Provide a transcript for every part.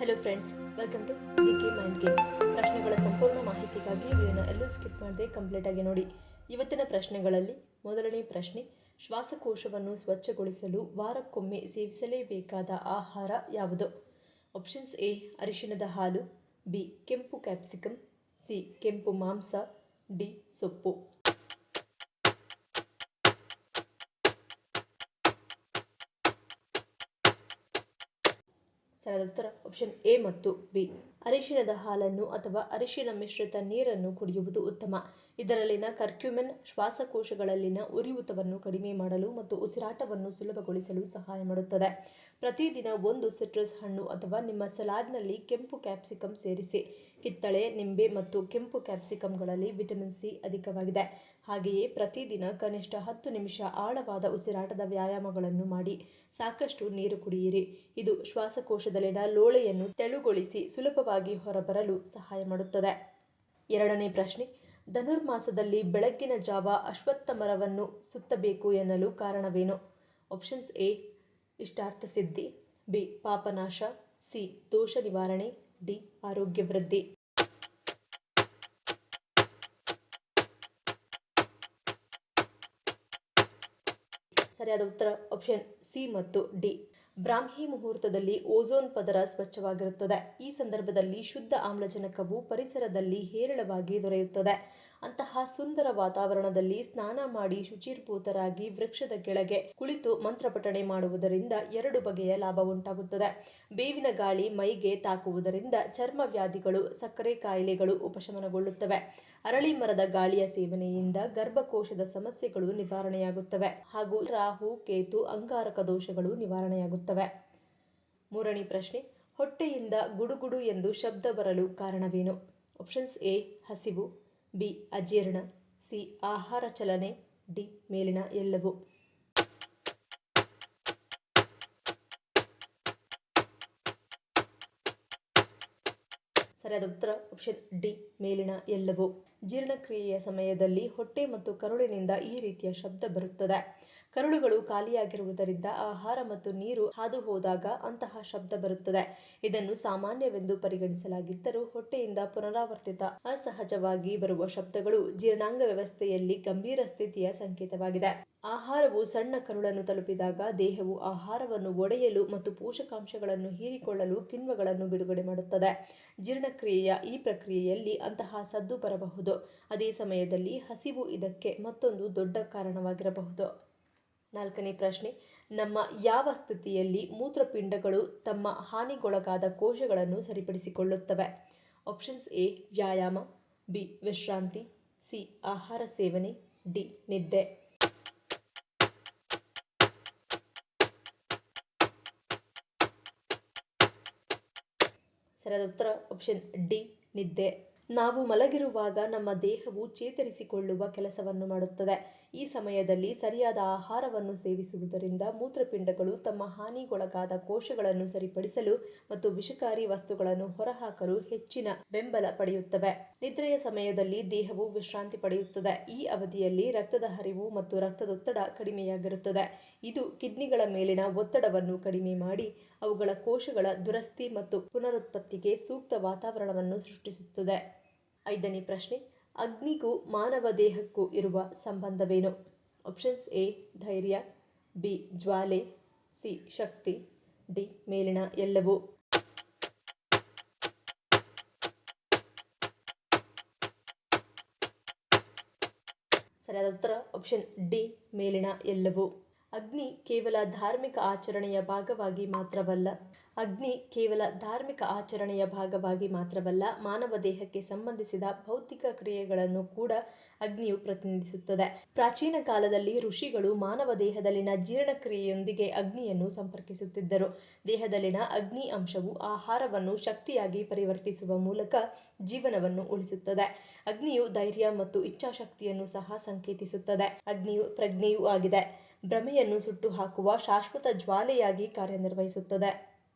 Hello friends, welcome to GK mind game. ಪ್ರಶ್ನೆಗಳ ಸಂಪೂರ್ಣ ಮಾಹಿತಿಗಾಗಿ ವಿಡಿಯೋನ ಎಲ್ಲೂ ಸ್ಕಿಪ್ ಮಾಡದೆ ಕಂಪ್ಲೀಟ್ ಆಗಿ ನೋಡಿ. ಇವತ್ತಿನ ಪ್ರಶ್ನೆಗಳಲ್ಲಿ ಮೊದಲನೇ ಪ್ರಶ್ನೆ, ಶ್ವಾಸಕೋಶವನ್ನು ಸ್ವಚ್ಛಗೊಳಿಸಲು ವಾರಕ್ಕೊಮ್ಮೆ ಸೇವಿಸಲೇಬೇಕಾದ ಆಹಾರ ಯಾವುದು? ಆಪ್ಷನ್ಸ್ ಎ ಅರಿಶಿಣದ ಹಾಲು, ಬಿ ಕೆಂಪು ಕ್ಯಾಪ್ಸಿಕಮ್, ಸಿ ಕೆಂಪು ಮಾಂಸ, ಡಿ ಸೊಪ್ಪು. ಸರಿಯಾದ ಉತ್ತರ ಆಪ್ಷನ್ ಎ ಮತ್ತು ಬಿ. ಅರಿಶಿಣದ ಹಾಲನ್ನು ಅಥವಾ ಅರಿಶಿಣ ಮಿಶ್ರಿತ ನೀರನ್ನು ಕುಡಿಯುವುದು ಉತ್ತಮ. ಇದರಲ್ಲಿನ ಕರ್ಕ್ಯುಮಿನ್ ಶ್ವಾಸಕೋಶಗಳಲ್ಲಿನ ಉರಿಯೂತವನ್ನು ಕಡಿಮೆ ಮಾಡಲು ಮತ್ತು ಉಸಿರಾಟವನ್ನು ಸುಲಭಗೊಳಿಸಲು ಸಹಾಯ ಮಾಡುತ್ತದೆ. ಪ್ರತಿದಿನ ಒಂದು ಸಿಟ್ರಸ್ ಹಣ್ಣು ಅಥವಾ ನಿಮ್ಮ ಸಲಾಡ್ನಲ್ಲಿ ಕೆಂಪು ಕ್ಯಾಪ್ಸಿಕಮ್ ಸೇರಿಸಿ. ಕಿತ್ತಳೆ, ನಿಂಬೆ ಮತ್ತು ಕೆಂಪು ಕ್ಯಾಪ್ಸಿಕಮ್ಗಳಲ್ಲಿ ವಿಟಮಿನ್ ಸಿ ಅಧಿಕವಾಗಿದೆ. ಹಾಗೆಯೇ ಪ್ರತಿದಿನ ಕನಿಷ್ಠ 10 ನಿಮಿಷ ಆಳವಾದ ಉಸಿರಾಟದ ವ್ಯಾಯಾಮಗಳನ್ನು ಮಾಡಿ. ಸಾಕಷ್ಟು ನೀರು ಕುಡಿಯಿರಿ. ಇದು ಶ್ವಾಸಕೋಶದಲ್ಲಿನ ಲೋಳೆಯನ್ನು ತೆಳುಗೊಳಿಸಿ ಸುಲಭವಾಗಿ ಹೊರಬರಲು ಸಹಾಯ ಮಾಡುತ್ತದೆ. ಎರಡನೇ ಪ್ರಶ್ನೆ, ಧನುರ್ಮಾಸದಲ್ಲಿ ಬೆಳಗ್ಗಿನ ಜಾವ ಅಶ್ವತ್ಥ ಮರವನ್ನು ಸುತ್ತಬೇಕು ಎನ್ನಲು ಕಾರಣವೇನು? ಆಪ್ಷನ್ಸ್ ಎ ಇಷ್ಟಾರ್ಥ ಸಿದ್ಧಿ, ಬಿ ಪಾಪನಾಶ, ಸಿ ದೋಷ ನಿವಾರಣೆ, ಡಿ ಆರೋಗ್ಯ ವೃದ್ಧಿ. ಸರಿಯಾದ ಉತ್ತರ ಆಪ್ಷನ್ ಸಿ ಮತ್ತು ಡಿ. ಬ್ರಾಹ್ಮಿ ಮುಹೂರ್ತದಲ್ಲಿ ಓಝೋನ್ ಪದರ ಸ್ವಚ್ಛವಾಗಿರುತ್ತದೆ. ಈ ಸಂದರ್ಭದಲ್ಲಿ ಶುದ್ಧ ಆಮ್ಲಜನಕವು ಪರಿಸರದಲ್ಲಿ ಹೇರಳವಾಗಿ ದೊರೆಯುತ್ತದೆ. ಅಂತಹ ಸುಂದರ ವಾತಾವರಣದಲ್ಲಿ ಸ್ನಾನ ಮಾಡಿ ಶುಚಿರ್ಭೂತರಾಗಿ ವೃಕ್ಷದ ಕೆಳಗೆ ಕುಳಿತು ಮಂತ್ರಪಠಣೆ ಮಾಡುವುದರಿಂದ 2 ಬಗೆಯ ಲಾಭ ಉಂಟಾಗುತ್ತದೆ. ಬೇವಿನ ಗಾಳಿ ಮೈಗೆ ತಾಕುವುದರಿಂದ ಚರ್ಮ ವ್ಯಾಧಿಗಳು, ಸಕ್ಕರೆ ಕಾಯಿಲೆಗಳು ಉಪಶಮನಗೊಳ್ಳುತ್ತವೆ. ಅರಳಿ ಮರದ ಗಾಳಿಯ ಸೇವನೆಯಿಂದ ಗರ್ಭಕೋಶದ ಸಮಸ್ಯೆಗಳು ನಿವಾರಣೆಯಾಗುತ್ತವೆ ಹಾಗೂ ರಾಹು, ಕೇತು, ಅಂಗಾರಕ ದೋಷಗಳು ನಿವಾರಣೆಯಾಗುತ್ತವೆ. ಮೂರನೇ ಪ್ರಶ್ನೆ, ಹೊಟ್ಟೆಯಿಂದ ಗುಡುಗುಡು ಎಂದು ಶಬ್ದ ಬರಲು ಕಾರಣವೇನು? ಆಪ್ಷನ್ಸ್ ಎ ಹಸಿವು, ಬಿ ಅಜೀರ್ಣ, ಸಿ ಆಹಾರ ಚಲನೆ, ಡಿ ಮೇಲಿನ ಎಲ್ಲವೂ. ಸರಿಯಾದ ಉತ್ತರ ಆಪ್ಷನ್ ಡಿ ಮೇಲಿನ ಎಲ್ಲವೂ. ಜೀರ್ಣಕ್ರಿಯೆಯ ಸಮಯದಲ್ಲಿ ಹೊಟ್ಟೆ ಮತ್ತು ಕರುಳಿನಿಂದ ಈ ರೀತಿಯ ಶಬ್ದ ಬರುತ್ತದೆ. ಕರುಳುಗಳು ಖಾಲಿಯಾಗಿರುವುದರಿಂದ ಆಹಾರ ಮತ್ತು ನೀರು ಹಾದು ಹೋದಾಗ ಅಂತಹ ಶಬ್ದ ಬರುತ್ತದೆ. ಇದನ್ನು ಸಾಮಾನ್ಯವೆಂದು ಪರಿಗಣಿಸಲಾಗಿದ್ದರೂ ಹೊಟ್ಟೆಯಿಂದ ಪುನರಾವರ್ತಿತ ಅಸಹಜವಾಗಿ ಬರುವ ಶಬ್ದಗಳು ಜೀರ್ಣಾಂಗ ವ್ಯವಸ್ಥೆಯಲ್ಲಿ ಗಂಭೀರ ಸ್ಥಿತಿಯ ಸಂಕೇತವಾಗಿದೆ. ಆಹಾರವು ಸಣ್ಣ ಕರುಳನ್ನು ತಲುಪಿದಾಗ ದೇಹವು ಆಹಾರವನ್ನು ಒಡೆಯಲು ಮತ್ತು ಪೋಷಕಾಂಶಗಳನ್ನು ಹೀರಿಕೊಳ್ಳಲು ಕಿಣ್ವಗಳನ್ನು ಬಿಡುಗಡೆ ಮಾಡುತ್ತದೆ. ಜೀರ್ಣಕ್ರಿಯೆಯ ಈ ಪ್ರಕ್ರಿಯೆಯಲ್ಲಿ ಅಂತಹ ಸದ್ದು ಬರಬಹುದು. ಅದೇ ಸಮಯದಲ್ಲಿ ಹಸಿವು ಇದಕ್ಕೆ ಮತ್ತೊಂದು ದೊಡ್ಡ ಕಾರಣವಾಗಿರಬಹುದು. ನಾಲ್ಕನೇ ಪ್ರಶ್ನೆ, ನಮ್ಮ ಯಾವ ಸ್ಥಿತಿಯಲ್ಲಿ ಮೂತ್ರಪಿಂಡಗಳು ತಮ್ಮ ಹಾನಿಗೊಳಗಾದ ಕೋಶಗಳನ್ನು ಸರಿಪಡಿಸಿಕೊಳ್ಳುತ್ತವೆ? ಆಪ್ಷನ್ಸ್ ಎ ವ್ಯಾಯಾಮ, ಬಿ ವಿಶ್ರಾಂತಿ, ಸಿ ಆಹಾರ ಸೇವನೆ, ಡಿ ನಿದ್ದೆ. ಸರಿಯಾದ ಉತ್ತರ ಆಪ್ಷನ್ ಡಿ ನಿದ್ದೆ. ನಾವು ಮಲಗಿರುವಾಗ ನಮ್ಮ ದೇಹವು ಚೇತರಿಸಿಕೊಳ್ಳುವ ಕೆಲಸವನ್ನು ಮಾಡುತ್ತದೆ. ಈ ಸಮಯದಲ್ಲಿ ಸರಿಯಾದ ಆಹಾರವನ್ನು ಸೇವಿಸುವುದರಿಂದ ಮೂತ್ರಪಿಂಡಗಳು ತಮ್ಮ ಹಾನಿಗೊಳಗಾದ ಕೋಶಗಳನ್ನು ಸರಿಪಡಿಸಲು ಮತ್ತು ವಿಷಕಾರಿ ವಸ್ತುಗಳನ್ನು ಹೊರಹಾಕಲು ಹೆಚ್ಚಿನ ಬೆಂಬಲ ಪಡೆಯುತ್ತವೆ. ನಿದ್ರೆಯ ಸಮಯದಲ್ಲಿ ದೇಹವು ವಿಶ್ರಾಂತಿ ಪಡೆಯುತ್ತದೆ. ಈ ಅವಧಿಯಲ್ಲಿ ರಕ್ತದ ಹರಿವು ಮತ್ತು ರಕ್ತದೊತ್ತಡ ಕಡಿಮೆಯಾಗಿರುತ್ತದೆ. ಇದು ಕಿಡ್ನಿಗಳ ಮೇಲಿನ ಒತ್ತಡವನ್ನು ಕಡಿಮೆ ಮಾಡಿ ಅವುಗಳ ಕೋಶಗಳ ದುರಸ್ತಿ ಮತ್ತು ಪುನರುತ್ಪತ್ತಿಗೆ ಸೂಕ್ತ ವಾತಾವರಣವನ್ನು ಸೃಷ್ಟಿಸುತ್ತದೆ. ಐದನೇ ಪ್ರಶ್ನೆ, ಅಗ್ನಿಗೂ ಮಾನವ ದೇಹಕ್ಕೂ ಇರುವ ಸಂಬಂಧವೇನು? ಆಪ್ಷನ್ಸ್ ಎ ಧೈರ್ಯ, ಬಿ ಜ್ವಾಲೆ, ಸಿ ಶಕ್ತಿ, ಡಿ ಮೇಲಿನ ಎಲ್ಲವೂ. ಸರಿಯಾದ ಉತ್ತರ ಆಪ್ಷನ್ ಡಿ ಮೇಲಿನ ಎಲ್ಲವೂ. ಅಗ್ನಿ ಕೇವಲ ಧಾರ್ಮಿಕ ಆಚರಣೆಯ ಭಾಗವಾಗಿ ಮಾತ್ರವಲ್ಲ, ಮಾನವ ದೇಹಕ್ಕೆ ಸಂಬಂಧಿಸಿದ ಭೌತಿಕ ಕ್ರಿಯೆಗಳನ್ನು ಕೂಡ ಅಗ್ನಿಯು ಪ್ರತಿನಿಧಿಸುತ್ತದೆ. ಪ್ರಾಚೀನ ಕಾಲದಲ್ಲಿ ಋಷಿಗಳು ಮಾನವ ದೇಹದಲ್ಲಿನ ಜೀರ್ಣಕ್ರಿಯೆಯೊಂದಿಗೆ ಅಗ್ನಿಯನ್ನು ಸಂಪರ್ಕಿಸುತ್ತಿದ್ದರು. ದೇಹದಲ್ಲಿನ ಅಗ್ನಿ ಅಂಶವು ಆಹಾರವನ್ನು ಶಕ್ತಿಯಾಗಿ ಪರಿವರ್ತಿಸುವ ಮೂಲಕ ಜೀವನವನ್ನು ಉಳಿಸುತ್ತದೆ. ಅಗ್ನಿಯು ಧೈರ್ಯ ಮತ್ತು ಇಚ್ಛಾಶಕ್ತಿಯನ್ನು ಸಹ ಸಂಕೇತಿಸುತ್ತದೆ. ಅಗ್ನಿಯು ಪ್ರಜ್ಞೆಯೂ ಆಗಿದೆ. ಭ್ರಮೆಯನ್ನು ಸುಟ್ಟು ಹಾಕುವ ಶಾಶ್ವತ ಜ್ವಾಲೆಯಾಗಿ ಕಾರ್ಯನಿರ್ವಹಿಸುತ್ತದೆ.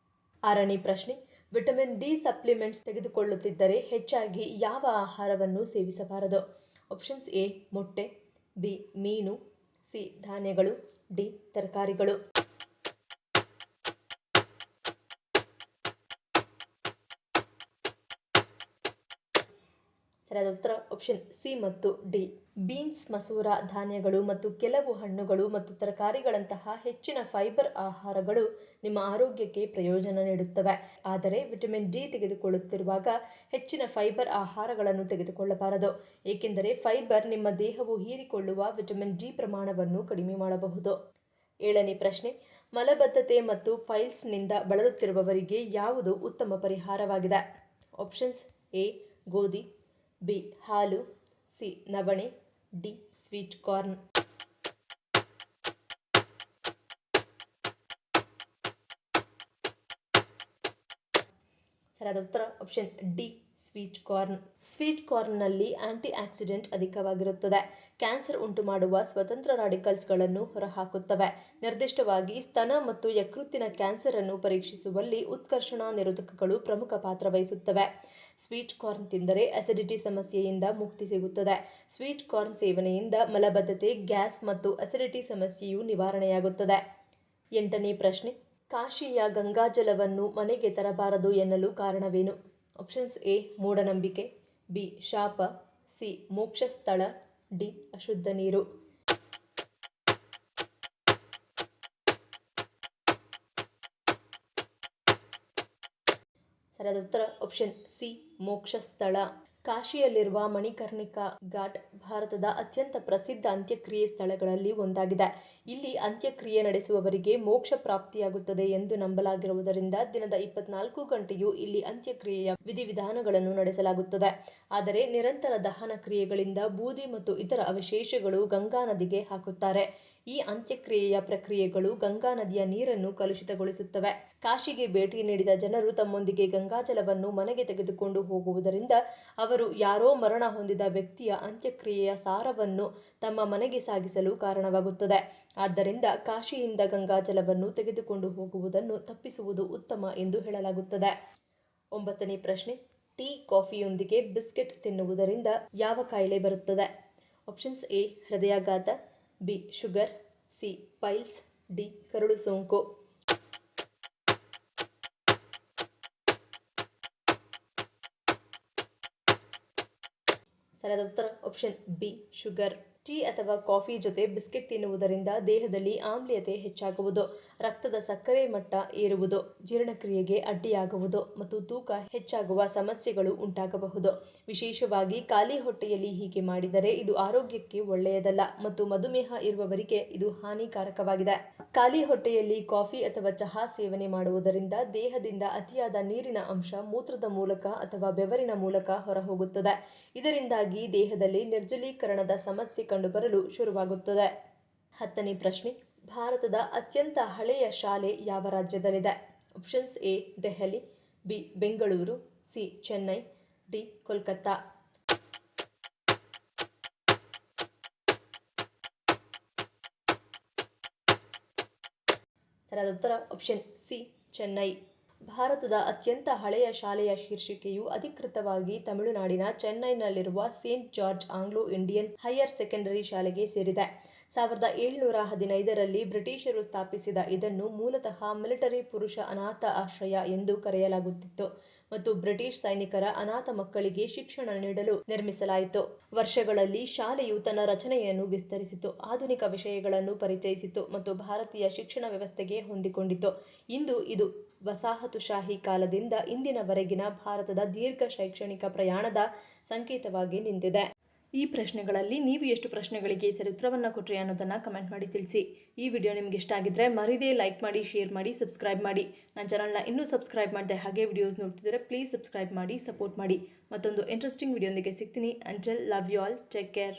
ಆರನೇ ಪ್ರಶ್ನೆ, ವಿಟಮಿನ್ ಡಿ ಸಪ್ಲಿಮೆಂಟ್ಸ್ ತೆಗೆದುಕೊಳ್ಳುತ್ತಿದ್ದರೆ ಹೆಚ್ಚಾಗಿ ಯಾವ ಆಹಾರವನ್ನು ಸೇವಿಸಬಾರದು? ಆಪ್ಷನ್ಸ್ ಎ ಮೊಟ್ಟೆ, ಬಿ ಮೀನು, ಸಿ ಧಾನ್ಯಗಳು, ಡಿ ತರಕಾರಿಗಳು. ಸರಿಯಾದ ಉತ್ತರ ಆಪ್ಷನ್ ಸಿ ಮತ್ತು ಡಿ. ಬೀನ್ಸ್, ಮಸೂರ ಧಾನ್ಯಗಳು ಮತ್ತು ಕೆಲವು ಹಣ್ಣುಗಳು ಮತ್ತು ತರಕಾರಿಗಳಂತಹ ಹೆಚ್ಚಿನ ಫೈಬರ್ ಆಹಾರಗಳು ನಿಮ್ಮ ಆರೋಗ್ಯಕ್ಕೆ ಪ್ರಯೋಜನ ನೀಡುತ್ತವೆ. ಆದರೆ ವಿಟಮಿನ್ ಡಿ ತೆಗೆದುಕೊಳ್ಳುತ್ತಿರುವಾಗ ಹೆಚ್ಚಿನ ಫೈಬರ್ ಆಹಾರಗಳನ್ನು ತೆಗೆದುಕೊಳ್ಳಬಾರದು, ಏಕೆಂದರೆ ಫೈಬರ್ ನಿಮ್ಮ ದೇಹವು ಹೀರಿಕೊಳ್ಳುವ ವಿಟಮಿನ್ ಡಿ ಪ್ರಮಾಣವನ್ನು ಕಡಿಮೆ ಮಾಡಬಹುದು. 7ನೇ ಪ್ರಶ್ನೆ, ಮಲಬದ್ಧತೆ ಮತ್ತು ಪೈಲ್ಸ್ನಿಂದ ಬಳಲುತ್ತಿರುವವರಿಗೆ ಯಾವುದು ಉತ್ತಮ ಪರಿಹಾರವಾಗಿದೆ? ಆಪ್ಷನ್ಸ್: ಎ ಗೋಧಿ, ಬಿ ಹಾಲು, ಸಿ ನವಣೆ, ಡಿ ಸ್ವೀಟ್ ಕಾರ್ನ್. ಸರಿಯಾದ ಉತ್ತರ option D sweet corn. Sweet ಕಾರ್ನ್ನಲ್ಲಿ ಆಂಟಿ ಆಕ್ಸಿಡೆಂಟ್ ಅಧಿಕವಾಗಿರುತ್ತದೆ. ಕ್ಯಾನ್ಸರ್ ಉಂಟು ಮಾಡುವ ಸ್ವತಂತ್ರ ರಾಡಿಕಲ್ಸ್ಗಳನ್ನು ಹೊರಹಾಕುತ್ತವೆ. ನಿರ್ದಿಷ್ಟವಾಗಿ ಸ್ತನ ಮತ್ತು ಯಕೃತ್ತಿನ ಕ್ಯಾನ್ಸರ್ ಅನ್ನು ಪರೀಕ್ಷಿಸುವಲ್ಲಿ ಉತ್ಕರ್ಷಣ ನಿರೋಧಕಗಳು ಪ್ರಮುಖ ಪಾತ್ರ ವಹಿಸುತ್ತವೆ. ಸ್ವೀಟ್ ಕಾರ್ನ್ ತಿಂದರೆ ಅಸಿಡಿಟಿ ಸಮಸ್ಯೆಯಿಂದ ಮುಕ್ತಿ ಸಿಗುತ್ತದೆ. ಸ್ವೀಟ್ ಕಾರ್ನ್ ಸೇವನೆಯಿಂದ ಮಲಬದ್ಧತೆ, ಗ್ಯಾಸ್ ಮತ್ತು ಅಸಿಡಿಟಿ ಸಮಸ್ಯೆಯು ನಿವಾರಣೆಯಾಗುತ್ತದೆ. 8ನೇ ಪ್ರಶ್ನೆ, ಕಾಶಿಯ ಗಂಗಾಜಲವನ್ನು ಮನೆಗೆ ತರಬಾರದು ಎನ್ನಲು ಕಾರಣವೇನು? ಆಪ್ಷನ್ಸ್: ಎ ಮೂಢನಂಬಿಕೆ, ಬಿ ಶಾಪ, ಸಿ ಮೋಕ್ಷ ಸ್ಥಳ, ಡಿ ಅಶುದ್ಧ ನೀರು. ಸರಿಯಾದ ಉತ್ತರ ಆಪ್ಷನ್ ಸಿ ಮೋಕ್ಷ ಸ್ಥಳ. ಕಾಶಿಯಲ್ಲಿರುವ ಮಣಿಕರ್ಣಿಕಾ ಘಾಟ್ ಭಾರತದ ಅತ್ಯಂತ ಪ್ರಸಿದ್ಧ ಅಂತ್ಯಕ್ರಿಯೆ ಸ್ಥಳಗಳಲ್ಲಿ ಒಂದಾಗಿದೆ. ಇಲ್ಲಿ ಅಂತ್ಯಕ್ರಿಯೆ ನಡೆಸುವವರಿಗೆ ಮೋಕ್ಷ ಪ್ರಾಪ್ತಿಯಾಗುತ್ತದೆ ಎಂದು ನಂಬಲಾಗಿರುವುದರಿಂದ ದಿನದ 24 ಗಂಟೆಯೂ ಇಲ್ಲಿ ಅಂತ್ಯಕ್ರಿಯೆಯ ವಿಧಿವಿಧಾನಗಳನ್ನು ನಡೆಸಲಾಗುತ್ತದೆ. ಆದರೆ ನಿರಂತರ ದಹನ ಕ್ರಿಯೆಗಳಿಂದ ಬೂದಿ ಮತ್ತು ಇತರ ಅವಶೇಷಗಳು ಗಂಗಾ ನದಿಗೆ ಹಾಕುತ್ತಾರೆ. ಈ ಅಂತ್ಯಕ್ರಿಯೆಯ ಪ್ರಕ್ರಿಯೆಗಳು ಗಂಗಾ ನದಿಯ ನೀರನ್ನು ಕಲುಷಿತಗೊಳಿಸುತ್ತವೆ. ಕಾಶಿಗೆ ಭೇಟಿ ನೀಡಿದ ಜನರು ತಮ್ಮೊಂದಿಗೆ ಗಂಗಾಜಲವನ್ನು ಮನೆಗೆ ತೆಗೆದುಕೊಂಡು ಹೋಗುವುದರಿಂದ ಅವರು ಯಾರೋ ಮರಣ ಹೊಂದಿದ ವ್ಯಕ್ತಿಯ ಅಂತ್ಯಕ್ರಿಯೆಯ ಸಾರವನ್ನು ತಮ್ಮ ಮನೆಗೆ ಸಾಗಿಸಲು ಕಾರಣವಾಗುತ್ತದೆ. ಆದ್ದರಿಂದ ಕಾಶಿಯಿಂದ ಗಂಗಾಜಲವನ್ನು ತೆಗೆದುಕೊಂಡು ಹೋಗುವುದನ್ನು ತಪ್ಪಿಸುವುದು ಉತ್ತಮ ಎಂದು ಹೇಳಲಾಗುತ್ತದೆ. 9ನೇ ಪ್ರಶ್ನೆ, ಟೀ, ಕಾಫಿಯೊಂದಿಗೆ ಬಿಸ್ಕೆಟ್ ತಿನ್ನುವುದರಿಂದ ಯಾವ ಕಾಯಿಲೆ ಬರುತ್ತದೆ? ಆಪ್ಷನ್ಸ್: ಎ ಹೃದಯಾಘಾತ, B sugar, C piles, D ಕರುಳು ಸೋಂಕು. ಸರಿಯಾದ ಉತ್ತರ ಆಪ್ಷನ್ ಬಿ ಶುಗರ್. ಟೀ ಅಥವಾ ಕಾಫಿ ಜೊತೆ ಬಿಸ್ಕೆಟ್ ತಿನ್ನುವುದರಿಂದ ದೇಹದಲ್ಲಿ ಆಮ್ಲೀಯತೆ ಹೆಚ್ಚಾಗುವುದು, ರಕ್ತದ ಸಕ್ಕರೆ ಮಟ್ಟ ಏರುವುದು, ಜೀರ್ಣಕ್ರಿಯೆಗೆ ಅಡ್ಡಿಯಾಗುವುದು ಮತ್ತು ತೂಕ ಹೆಚ್ಚಾಗುವ ಸಮಸ್ಯೆಗಳು ಉಂಟಾಗಬಹುದು. ವಿಶೇಷವಾಗಿ ಖಾಲಿ ಹೊಟ್ಟೆಯಲ್ಲಿ ಹೀಗೆ ಮಾಡಿದರೆ ಇದು ಆರೋಗ್ಯಕ್ಕೆ ಒಳ್ಳೆಯದಲ್ಲ ಮತ್ತು ಮಧುಮೇಹ ಇರುವವರಿಗೆ ಇದು ಹಾನಿಕಾರಕವಾಗಿದೆ. ಖಾಲಿ ಹೊಟ್ಟೆಯಲ್ಲಿ ಕಾಫಿ ಅಥವಾ ಚಹಾ ಸೇವನೆ ಮಾಡುವುದರಿಂದ ದೇಹದಿಂದ ಅತಿಯಾದ ನೀರಿನ ಅಂಶ ಮೂತ್ರದ ಮೂಲಕ ಅಥವಾ ಬೆವರಿನ ಮೂಲಕ ಹೊರಹೋಗುತ್ತದೆ. ಇದರಿಂದಾಗಿ ದೇಹದಲ್ಲಿ ನಿರ್ಜಲೀಕರಣದ ಸಮಸ್ಯೆ ಕಂಡುಬರಲು ಶುರುವಾಗುತ್ತದೆ. 10ನೇ ಪ್ರಶ್ನೆ, ಭಾರತದ ಅತ್ಯಂತ ಹಳೆಯ ಶಾಲೆ ಯಾವ ರಾಜ್ಯದಲ್ಲಿದೆ? Options: A Delhi, B Bengaluru, C Chennai, D Kolkata. ಸರಿಯಾದ ಉತ್ತರ ಆಪ್ಷನ್ ಸಿ ಚೆನ್ನೈ. ಭಾರತದ ಅತ್ಯಂತ ಹಳೆಯ ಶಾಲೆಯ ಶೀರ್ಷಿಕೆಯು ಅಧಿಕೃತವಾಗಿ ತಮಿಳುನಾಡಿನ ಚೆನ್ನೈನಲ್ಲಿರುವ Saint George Anglo Indian higher secondary ಶಾಲೆಗೆ ಸೇರಿದೆ. 1715ರಲ್ಲಿ ಬ್ರಿಟಿಷರು ಸ್ಥಾಪಿಸಿದ ಇದನ್ನು ಮೂಲತಃ ಮಿಲಿಟರಿ ಪುರುಷ ಅನಾಥ ಆಶ್ರಯ ಎಂದು ಕರೆಯಲಾಗುತ್ತಿತ್ತು ಮತ್ತು ಬ್ರಿಟಿಷ್ ಸೈನಿಕರ ಅನಾಥ ಮಕ್ಕಳಿಗೆ ಶಿಕ್ಷಣ ನೀಡಲು ನಿರ್ಮಿಸಲಾಯಿತು. ವರ್ಷಗಳಲ್ಲಿ ಶಾಲೆಯು ತನ್ನ ರಚನೆಯನ್ನು ವಿಸ್ತರಿಸಿತು, ಆಧುನಿಕ ವಿಷಯಗಳನ್ನು ಪರಿಚಯಿಸಿತು ಮತ್ತು ಭಾರತೀಯ ಶಿಕ್ಷಣ ವ್ಯವಸ್ಥೆಗೆ ಹೊಂದಿಕೊಂಡಿತು. ಇಂದು ಇದು ವಸಾಹತುಶಾಹಿ ಕಾಲದಿಂದ ಇಂದಿನವರೆಗಿನ ಭಾರತದ ದೀರ್ಘ ಶೈಕ್ಷಣಿಕ ಪ್ರಯಾಣದ ಸಂಕೇತವಾಗಿ ನಿಂತಿದೆ. ಈ ಪ್ರಶ್ನೆಗಳಲ್ಲಿ ನೀವು ಎಷ್ಟು ಪ್ರಶ್ನೆಗಳಿಗೆ ಸರಿ ಉತ್ತರವನ್ನು ಕೊಟ್ಟರೆ ಅನ್ನೋದನ್ನು ಕಮೆಂಟ್ ಮಾಡಿ ತಿಳಿಸಿ. ಈ ವಿಡಿಯೋ ನಿಮಗೆ ಇಷ್ಟ ಆಗಿದ್ರೆ ಮರಿದೇ ಲೈಕ್ ಮಾಡಿ, ಶೇರ್ ಮಾಡಿ, ಸಬ್ಸ್ಕ್ರೈಬ್ ಮಾಡಿ. ನನ್ನ ಚಾನಲ್ನ ಇನ್ನೂ ಸಬ್ಸ್ಕ್ರೈಬ್ ಮಾಡಿದೆ ಹಾಗೆ ವಿಡಿಯೋಸ್ ನೋಡ್ತಿದ್ರೆ ಪ್ಲೀಸ್ ಸಬ್ಸ್ಕ್ರೈಬ್ ಮಾಡಿ, ಸಪೋರ್ಟ್ ಮಾಡಿ. ಮತ್ತೊಂದು ಇಂಟ್ರೆಸ್ಟಿಂಗ್ ವಿಡಿಯೋಂದಿಗೆ ಸಿಗ್ತೀನಿ. Until love you all, take care.